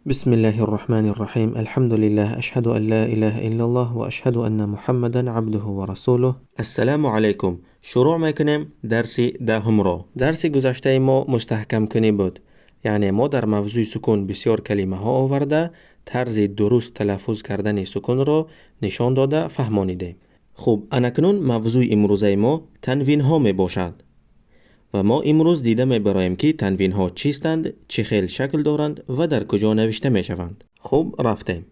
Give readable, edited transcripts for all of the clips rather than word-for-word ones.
بسم الله الرحمن الرحيم الحمد لله أشهد أن لا إله إلا الله وأشهد أن محمدا عبده ورسوله. السلام عليكم. شروع میکنیم درسی دهم را. درسی گذشته ما مستحکم کنی بود. یعنی ما در موضوع سکون بسیار کلمه ها آورده، طرز درست تلفظ کردن سکون را نشان داده فهمانیدیم. خوب، اکنون موضوع امروزه ما تنوین ها می باشد. و ما امروز دیده می برایم که تنوین ها چیستند، چه خیل شکل دارند و در کجا نوشته می شوند. خوب، رفتیم.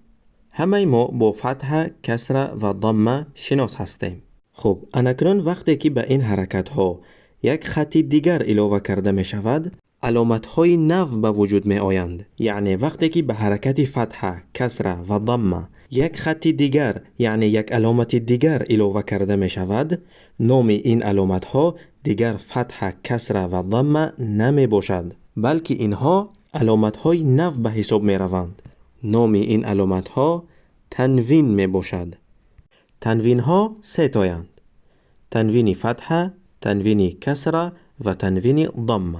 همه ما با فتح، کسره و ضمه شناس هستیم. خوب، اکنون وقتی که به این حرکت ها یک خط دیگر علاوه کرده می شود، علامت های نو به وجود می آیند. یعنی وقتی که به حرکت فتح، کسره و ضمه یک خط دیگر یعنی یک علامت دیگر علاوه کرده می شود، نام این علامت ها دیگر فتح، کسره و ضمه نمی باشد، بلکه اینها علامت های نو به حساب می روند. نام این علامت ها تنوین می باشد. تنوین ها سه تایند: تنوین فتحه، تنوین کسره و تنوین ضمه.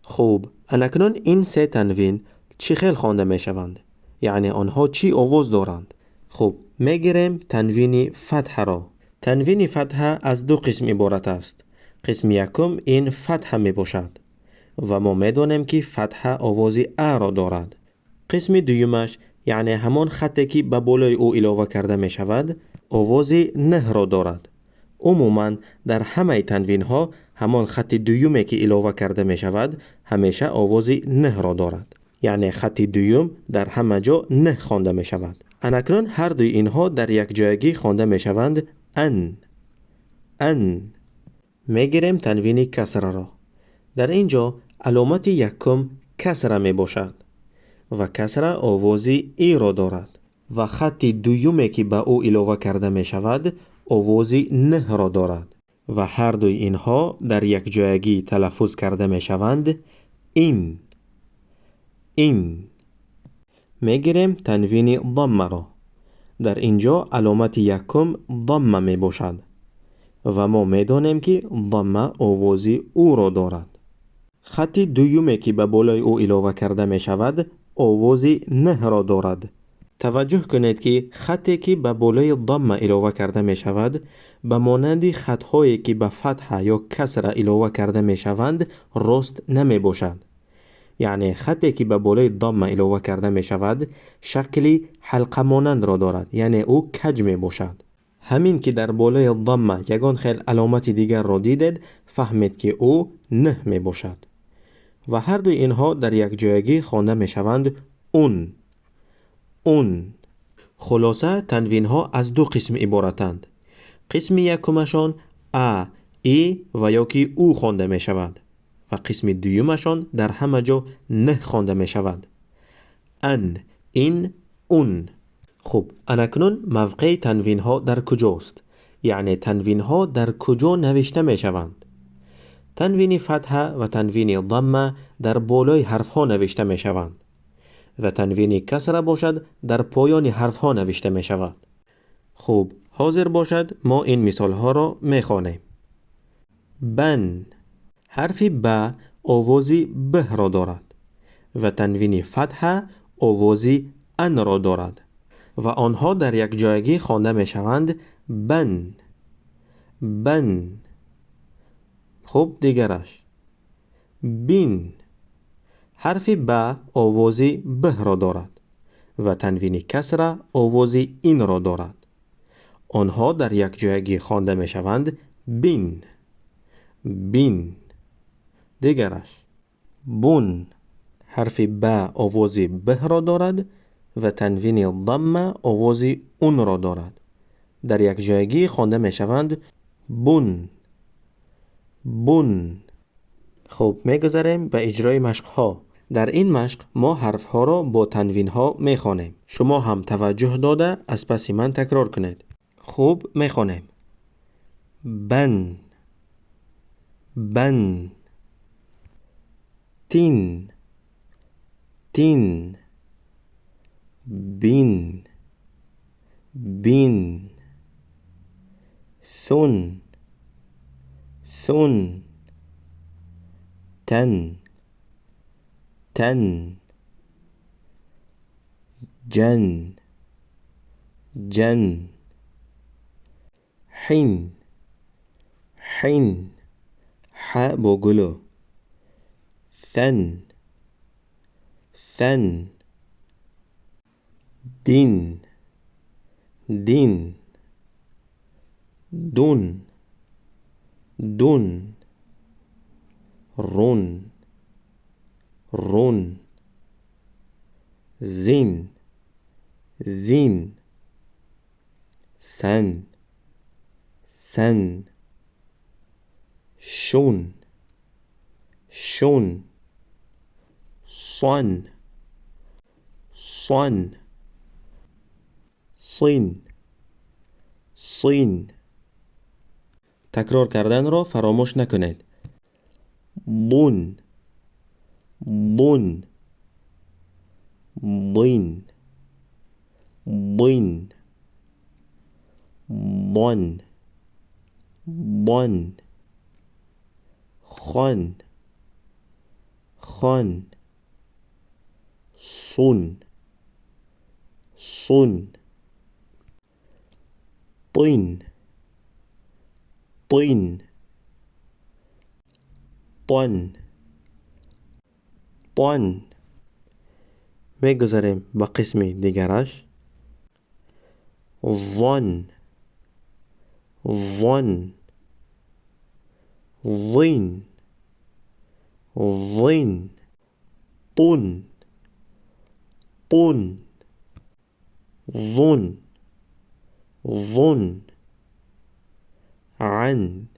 خوب، اکنون این سه تنوین چی خیل خوانده می شوند؟ یعنی آنها چی آواز دارند؟ خوب، میگیریم تنوین فتحه را. تنوین فتحه از دو قسم عبارت است. قسم یکم این فتحه می باشد و ما می دانیم که فتحه آواز ا را دارد. قسم دویمش یعنی همان خطی که به بالای او علاوه کرده می شود آواز نه را دارد. عموما در همه تنوین ها همان خط دویمی که علاوه کرده می شود همیشه آواز نه را دارد. یعنی خط دویم در همه جا نه خوانده می شود. اکنون هر دوی اینها در یک جایگی خوانده می شوند ان. میگیریم تنوین کسره را. در اینجا علامت یکم کسره می باشد و کسره آوازی ای را دارد و خط دویمی که به او علاوه کرده می شود آوازی نه را دارد و هر دوی اینها در یک جایگی تلفظ کرده می شوند این. میگیریم تنوین ضمه را. در اینجا علامت یکم ضمه می باشد و ما می دانیم که ضمه آوازی او را دارد. خط دویمی که به بالای او علاوه کرده می شود آوازی نه را دارد. توجه کنید که خطی که به بالای ضمه علاوه کرده می شود به مانند خطهایی که به فتح یا کسره علاوه کرده می شوند راست نمی باشد. یعنی خطی که به بالای ضمه علاوه کرده می شود شکلی حلقه مانند را دارد، یعنی او کج می باشد. همین که در بالای ضمه یگان خیل علامت دیگر را دیدید فهمید که او نه می باشد و هر دوی اینها در یک جایگی خوانده می شوند اون. خلاصه تنوین ها از دو قسم عبارتند. قسم یکمشان ا، ای و یا که او خوانده می شود و قسم دویمشان در همه جا نه خوانده می شود. ان، این، اون. خب، اکنون موقع تنوین ها در کجاست؟ یعنی تنوین ها در کجا نوشته می شوند؟ تنوین فتحه و تنوین ضمه در بالای حرف ها نوشته می شوند و تنوین کسره باشد در پایان حرف ها نوشته می شود. خوب، حاضر باشد ما این مثال ها را می خوانیم. بن، حرف ب آوازی به را دارد و تنوین فتحه آوازی ان را دارد و آنها در یک جایگی خوانده می شوند بن. خوب، دیگرش بین، حرف ب آوازی به را دارد و تنوین کسره آوازی این را دارد. آنها در یک جایگی خوانده می شوند بین. دیگرش بون، حرف ب آوازی به را دارد و تنوین ضمه آوازی اون را دارد. در یک جایگی خوانده می شوند بون. خوب، می گذاریم به اجرای مشق ها. در این مشق ما حرف ها را با تنوین ها می خوانیم. شما هم توجه داده از پس من تکرار کنید. خوب، می خوانیم. بن، تین، بین، ثن، تن، جن جن حین حین ح با گلو ثن ثن دین دین دون دون رون رون زین زین سن سن شون شون صن صن صین صین تکرار کردن را فراموش نکنید. بون بون بین بین بان بان خان خان سون سون طین طین طن طن میگذاریم به قسم دیگرش. ظن ظن ظین ظین طن طن ظن ظن عن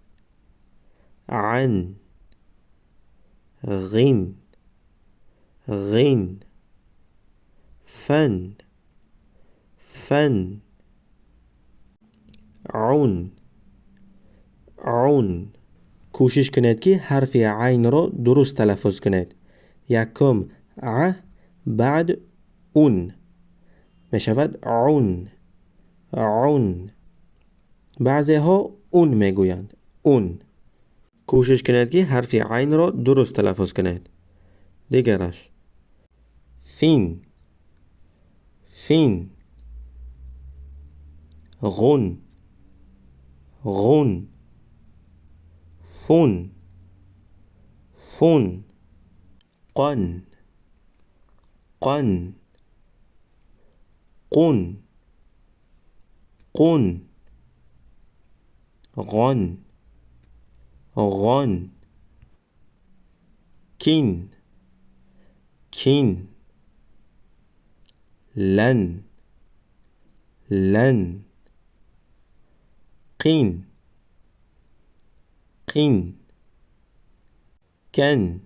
عن غین غین فن فن عون عون کوشش کنید که حرف عین را درست تلفظ کنید. یکم ع بعد اون می شود عون عون. بعضی ها اون می گویند اون. کوشش کنید که حرف عین را درست تلفظ کنید. دیگرش فین فین غن غن فون فون قن قن قن قن غن غن کین کین لن لن قین قین کن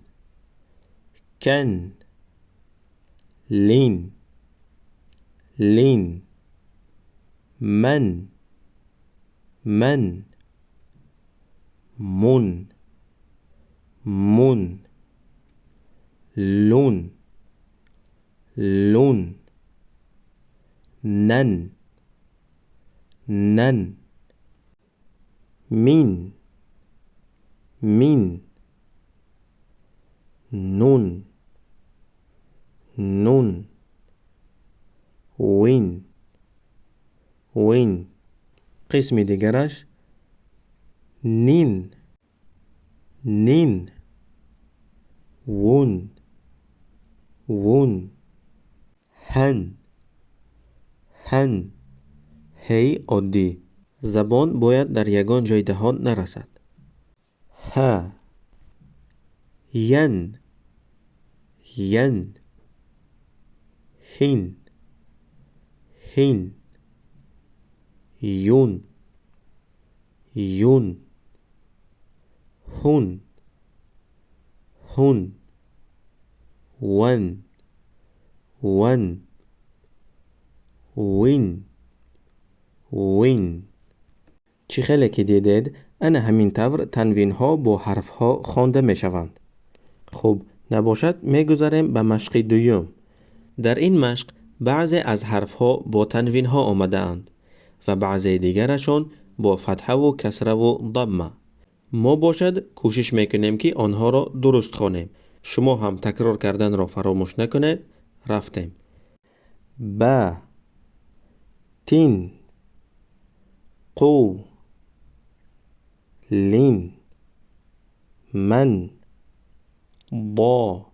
کن لین لین من من من من لون لون نن نن مین مین نون نون وین وین قسم دیگرش نین نین وون وون هن هن هی عادی. زبان باید در یگان جای دهان نرسد. ها ین ین هین هین یون یون هون هون ون ون وین وین. چی خیلی که دیدید انا همین طور تنوین ها با حرف ها خوانده می شوند. خب نباشد می گذاریم به مشق دوم. در این مشق بعضی از حرف ها با تنوین ها آمده اند و بعضی دیگرشون با فتحه و کسره و ضمه. ما باشد کوشش میکنیم که آنها را درست خوانیم. شما هم تکرار کردن را فراموش نکنید. رفتیم. با تین قو لین من ضا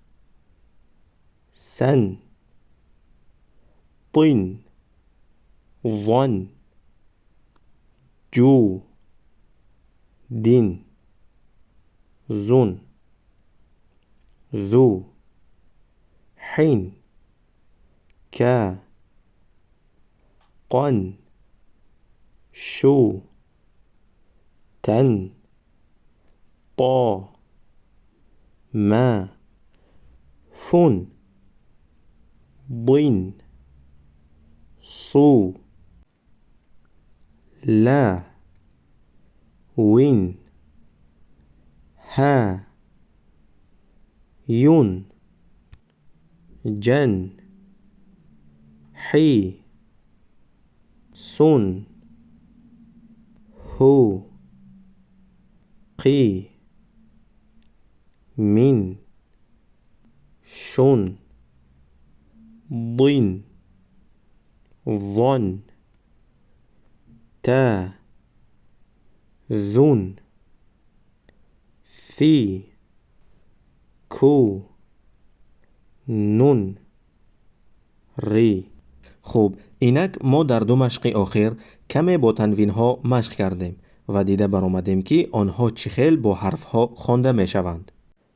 سن طن ظن جو دین زن ذو حین کا قن شو تن طا ما فن ضن صو لا وين ها يون جن حي سن هو قي من شن ضن ظن تا ذن ثی کو نون ری. خوب، اینک ما در دو مشق آخر کمی با تنوین ها مشق کردیم و دیده برآمدیم که آنها چخیل با حرف ها خوانده می شوند.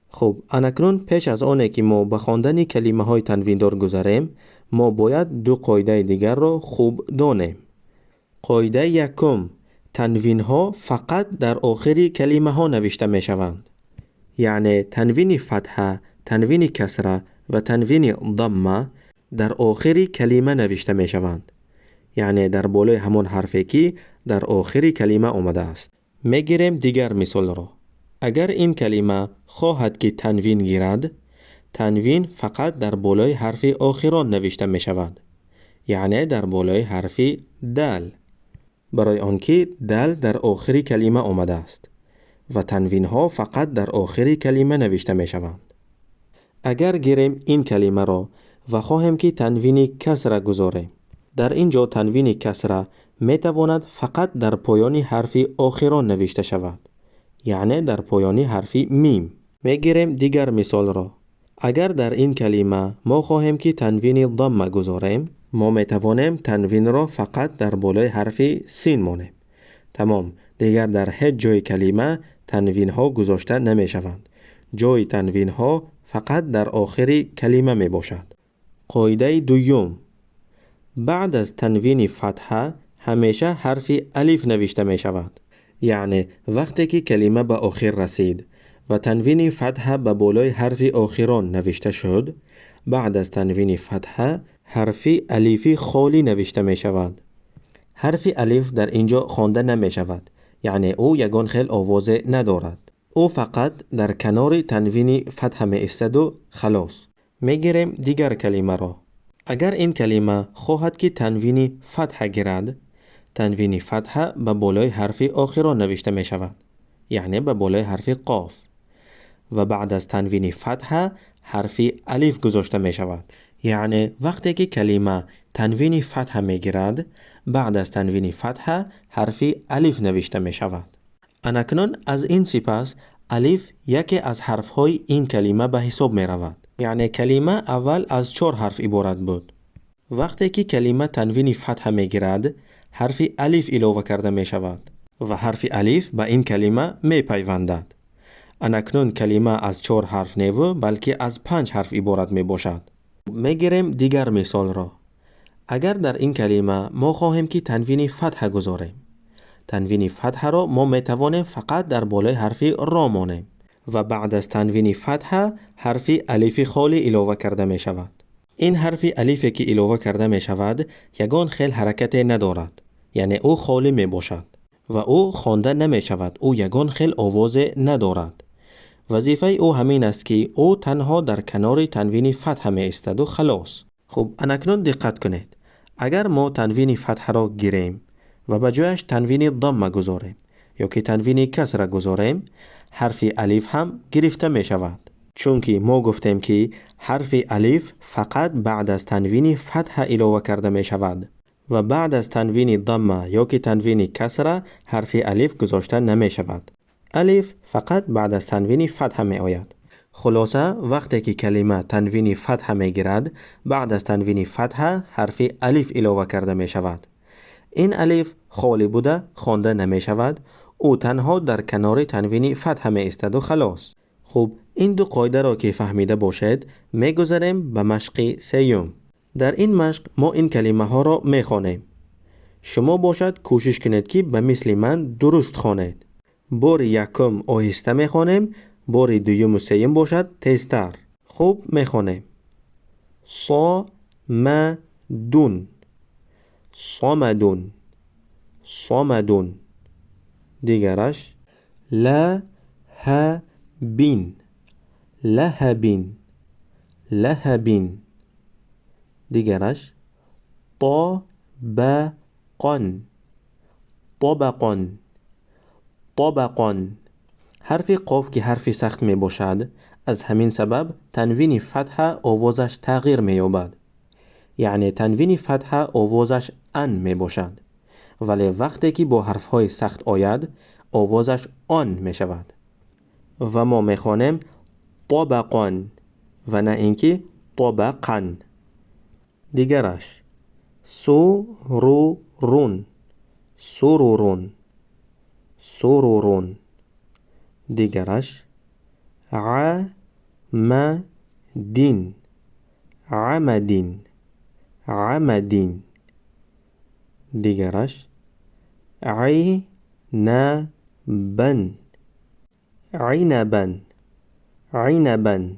خوب، انکنون پیش از آنه که ما به خواندن کلمه های تنوین دار گذاریم، ما باید دو قاعده دیگر را خوب دانیم. قاعده یکم، تنوین ها فقط در آخر کلمه ها نوشته می شوند. یعنی تنوین فتحه، تنوین کسره و تنوین ضمه در آخر کلمه نوشته می شوند. یعنی در بالای همون حرفی که در آخر کلمه آمده است. میگیریم دیگر مثال را. اگر این کلمه خواهد که تنوین گیرد، تنوین فقط در بالای حرف آخران نوشته می شود. یعنی در بالای حرف دال. برای آنکه دال در آخر کلمه آمده است و تنوین ها فقط در آخر کلمه نوشته می شوند. اگر گیریم این کلمه را و خواهیم که تنوین کسره گذاریم، در اینجا تنوین کسره می تواند فقط در پایان حرف آخران نوشته شود. یعنی در پایان حرف میم. می گیریم دیگر مثال را. اگر در این کلمه ما خواهیم که تنوین ضمه گذاریم، ما می توانیم تنوین را فقط در بالای حرف سین مانیم. تمام. دیگر در هیچ جای کلمه تنوین ها گذاشته نمی شوند. جای تنوین ها فقط در آخر کلمه می باشد. قاعده دوم، بعد از تنوین فتحه همیشه حرف الف نوشته می شود. یعنی وقتی که کلمه به آخر رسید و تنوین فتحه به بالای حرف آخران نوشته شد، بعد از تنوین فتحه حرف الفی خالی نوشته می شود. حرف الف در اینجا خوانده نمی شود. یعنی او یگان خیل آواز ندارد. او فقط در کنار تنوین فتحه می ایستد و خلاص. می گیریم دیگر کلمه را. اگر این کلمه خواهد که تنوین فتحه گیرد، تنوین فتحه به بالای حرف آخران نوشته می شود. یعنی به بالای حرف قاف. و بعد از تنوین فتحه حرف الف گذاشته می شود. یعنی وقتی که کلمه تنوین فتحه می گیرد، بعد از تنوین فتحه حرف الف نوشته می شود. انکنون از این سپس الف یکی از حرف های این کلمه به حساب می رود. یعنی کلمه اول از 4 حرف عبارت بود. وقتی که کلمه تنوین فتحه می گیرد، حرف الف علاوه کرده می شود و حرف الف به این کلمه می پیوندد. انکنون کلمه از 4 حرف نیو بلکه از 5 حرف عبارت می باشد. می گیریم دیگر مثال را. اگر در این کلمه ما خواهیم که تنوین فتحه گذاریم، تنوین فتحه را ما می توانیم فقط در بالای حرف را مانیم و بعد از تنوین فتحه حرف الف خالی علاوه کرده می شود. این حرف الفی که علاوه کرده می شود یگان خیل حرکت ندارد. یعنی او خالی می باشد و او خوانده نمی شود. او یگان خیل آواز ندارد. وظیفه او همین است که او تنها در کنار تنوین فتحه می ایستد و خلاص. خب انکنون دقت کنید. اگر ما تنوین فتحه را گیریم و به جایش تنوین ضمه گذاریم یا که تنوین کسره گذاریم، حرف الف هم گرفته می شود. چونکی ما گفتیم که حرف الف فقط بعد از تنوین فتحه علاوه کرده می شود و بعد از تنوین ضمه یا که تنوین کسره حرف الف گذاشته نمی شود. الف فقط بعد از تنوین فتحه می آید. خلاصه وقتی که کلمه تنوین فتحه می گیرد، بعد از تنوین فتحه حرف الف علاوه کرده می شود. این الف خالی بوده خوانده نمی شود، او تنها در کنار تنوین فتحه می ایستد و خلاص. خب این دو قاعده را که فهمیده باشید می گذاریم به مشق سیوم. در این مشق ما این کلمه ها را می خوانیم. شما باشد کوشش کنید که به مثل من درست خوانید. بار یکم آهسته می خوانیم، بار دوم و سوم باشد تیزتر. خوب می خوانیم. صامدون، صامدون، صامدون. دیگرش لهبین، لهبین، لهبین. دیگرش طبقان، طبقان، طبقان. حرف قاف که حرف سخت می باشد، از همین سبب تنوین فتحه آوازش تغییر می یابد. یعنی تنوین فتحه آوازش ان می باشد، ولی وقتی که با حرف های سخت آید آوازش آن می شود و ما می خوانیم طبقان و نه اینکه طبقن. دیگرش سرورون، سرورون، سرورون. دیگرش عمدین، عمدین، عمدین. دیگرش عنبن، عنبن، عنبن.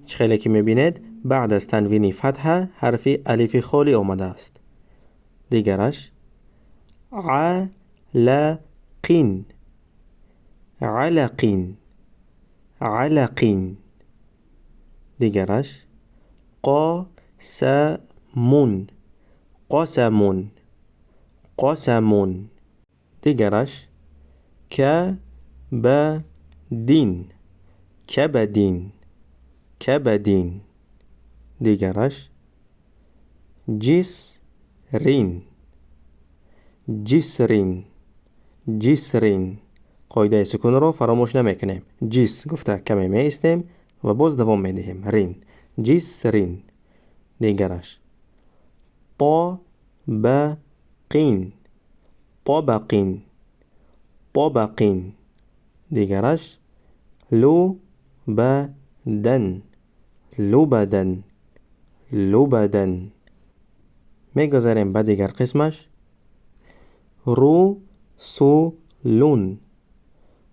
خیلی که میبینید بعد از تنوین فتحه حرف الف خالی آمده است. دیگرش علقین، علقین، علقین. دیگرش قاسمون، قاسمون، قاسمون. دیگرش کبدین، کبدین، کبدین. دیگرش جسرین، جسرین، جسرین. قاعده سکون رو فراموش نمیکنیم. جس گفته کمی می ایستیم و باز دوام می دهیم. رین، جسرین. دیگرش طبقین، طبقین، طبقین. دیگرش لبدن، لبدن، لبدن. میگذاریم به دیگر قسمش. رسولون،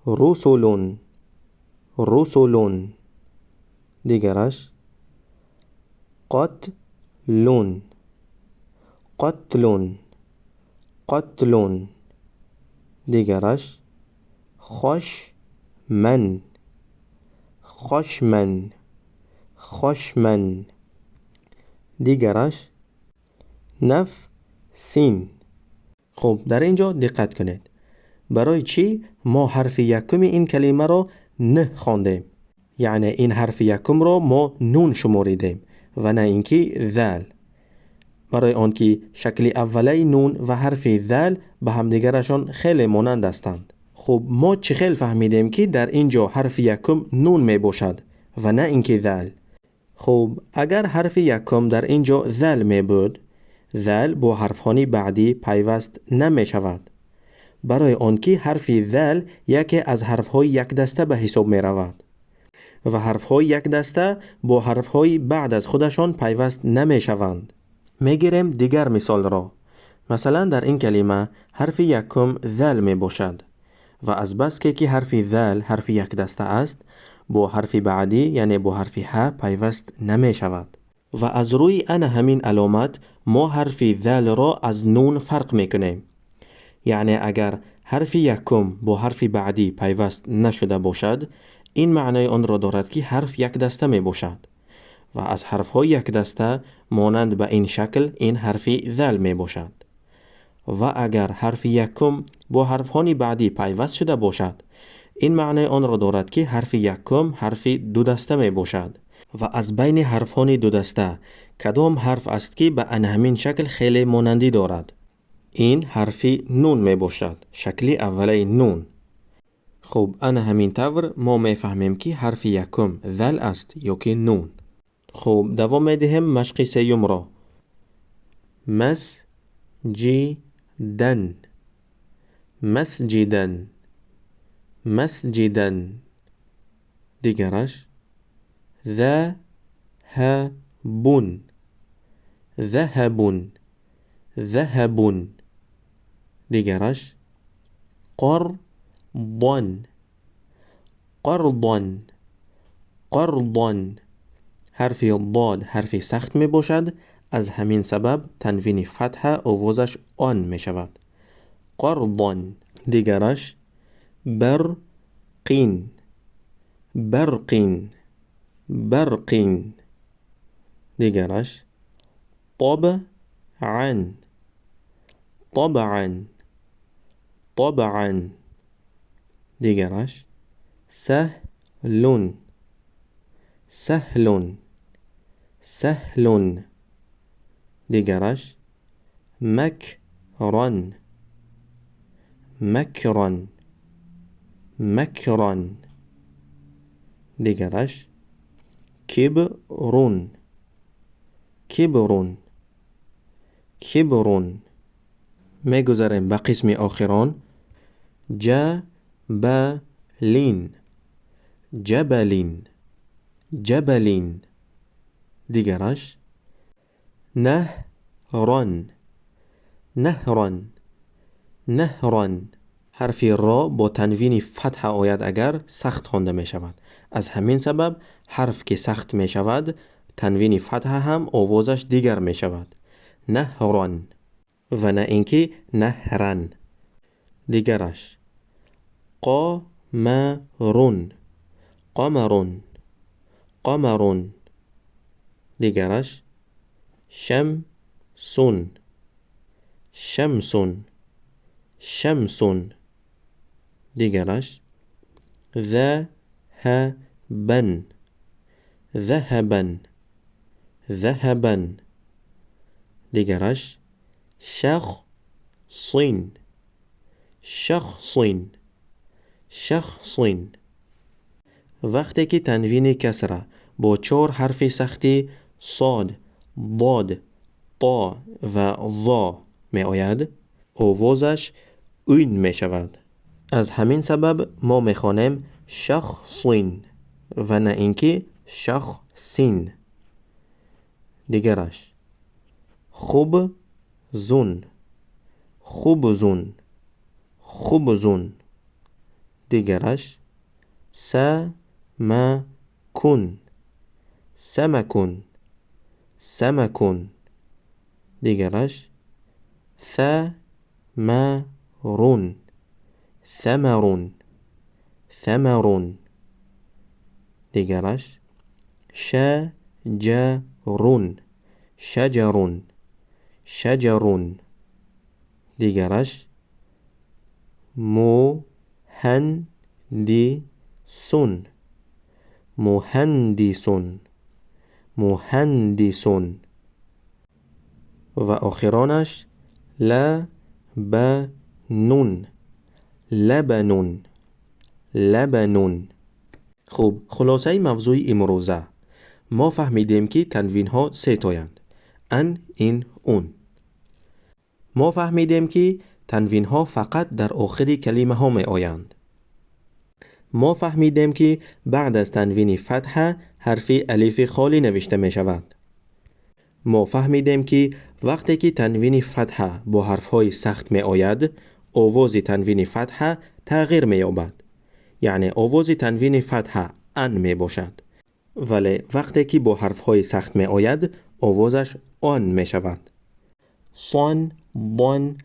رسولون، رسولون. دیگرش قتلون، قتلون، قتلون. دیگرش خشمن، خشمن، خشمن. دیگرش نفسین. خب در اینجا دقت کنید. برای چی ما حرف یکم این کلمه را نه خواندیم؟ یعنی این حرف یکم را ما نون شماریدیم و نه اینکه ذال. برای آنکه شکل اولی نون و حرف ذال به همدیگرشان خیلی مانند هستند. خب ما چه خیل فهمیدیم که در اینجا حرف یکم نون می باشد و نه اینکه ذال. خب اگر حرف یکم در اینجا ذال می بود، ذال با حرفانی بعدی پیوست نمی شود. برای آنکه حرف ذال یکی از حرفهای یک دسته به حساب می رود و حرفهای یک دسته با حرفهای بعد از خودشان پیوست نمی شوند. می گیریم دیگر مثال را. مثلا در این کلمه حرف یکم ذال می باشد و از بس که حرف ذال حرف یک دسته است، با حرف بعدی یعنی با حرف ه پیوست نمی شود و از روی همین علامت ما حرف ذال را از نون فرق می کنیم. یعنی اگر حرف یکم با حرف بعدی پیوست نشده باشد، این معنای آن را دارد که حرف یک دسته می باشد و از حرف های یک دسته مانند به این شکل این حرف ذال می باشد. و اگر حرف یکم با حرف های بعدی پیوست شده باشد، این معنی آن را دارد که حرف یکم حرف دو دسته می باشد و از بین حرفان دو دسته کدام حرف است که به همین شکل خیلی مانندی دارد؟ این حرف نون می باشد، شکل اولی نون. خب همین طور ما می فهمیم که حرف یکم ذل است یا که نون. خب دوام می دهم مشق سیوم را. مسجدن، مسجدن، مسجدن. دیگرش ذهبون، ذهبون، ذهبون. دیگرش قرضن، قرضن، قرضن. حرف ضاد حرف سخت می باشد، از همین سبب تنوین فتحه آوازش آن می شود. قرضن. دیگرش برقین، برقین، برقین. دیگرش طبعا، طبعا، طبعا. دیگرش سهلون، سهلون، سهلون. دیگرش مکران، مکران، مکران. دیگرش کبرون، کبرون، کبرون. می گذاریم به قسم آخران. جبلین، جبلین، جبلین. دیگرش نهران، نهران، نهران. حرف را با تنوین فتح آید اگر سخت خوانده می شود. از همین سبب حرف که سخت می شود تنوین فتح هم آوازش دیگر می شود. نهران و نه اینکه نهرن. دیگرش قمرون، قمرون، قمرون. دیگرش شمسون، شمسون، شمسون. دیگرش ذهبن، ذهبن، ذهبن. دیگرش شخصین، شخصین، شخصین. وقتی که تنوین کسره با 4 حرف سختی صاد، ضاد، طا و ظا می آید آوازش این می شود. از همین سبب ما می خوانیم شخصین و نه اینکه شخصین. دیگرش خبزون، خبزون، خبزون. دیگرش سمکون، سمکون، سمکون. دیگرش ثمرون، ثمرون، ثمرون. دیگرش شجرون، شجرون، شجرون. دیگرش مهندسون، مهندسون، مهندسون. و آخرانش لبنون، لبنون، لبنون. خب خلاصه موضوع امروزه ما فهمیدیم که تنوین ها 3 تایند. ان، این، اون. ما فهمیدیم که تنوین ها فقط در آخر کلمه ها می آیند. ما فهمیدیم که بعد از تنوین فتحه حرف الف خالی نوشته می شود. ما فهمیدیم که وقتی که تنوین فتحه با حرف های سخت می آید آواز تنوین فتحه تغییر می یابد. یعنی آواز تنوین فتحه ان می باشد، ولی وقتی که با حرف های سخت می آید آوازش آن می شود. صان، ضان،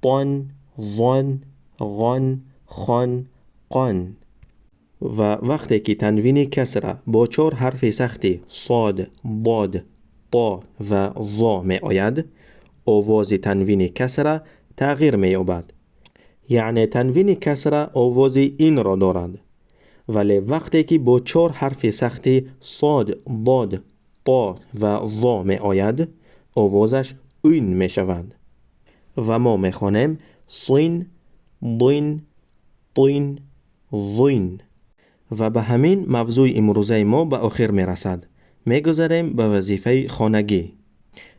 طان، ظان، غان، خان، قان. و وقتی که تنوین کسره با 4 حرف سختی صاد، ضاد، طا و ظا می آید آواز تنوین کسره تغییر می یابد. یعنی تنوین کسره آوازی این را دارد. ولی وقتی که با 4 حرف سختی صاد، ضاد، طا و ظا می آید آوازش این می شود و ما می خوانیم صین، ضین، طین، ضین. و به همین موضوع امروزه ما به آخر می رسد. می گذاریم به وظیفه خانگی.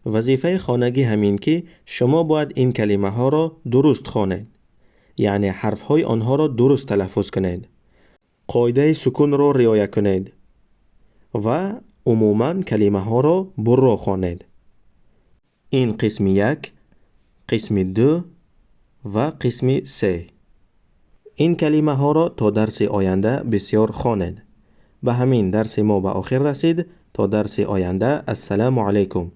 وظیفه خانگی همین که شما باید این کلمه ها را درست خوانید. یعنی حرف های آنها را درست تلفظ کنید. قاعده سکون را رعایت کنید و عموما کلمه ها را برا خوانید. این قسم 1، قسم 2 و قسم 3. این کلمه ها را تا درس آینده بسیار خوانید. به همین درس ما به آخر رسید. تا درس آینده، السلام علیکم.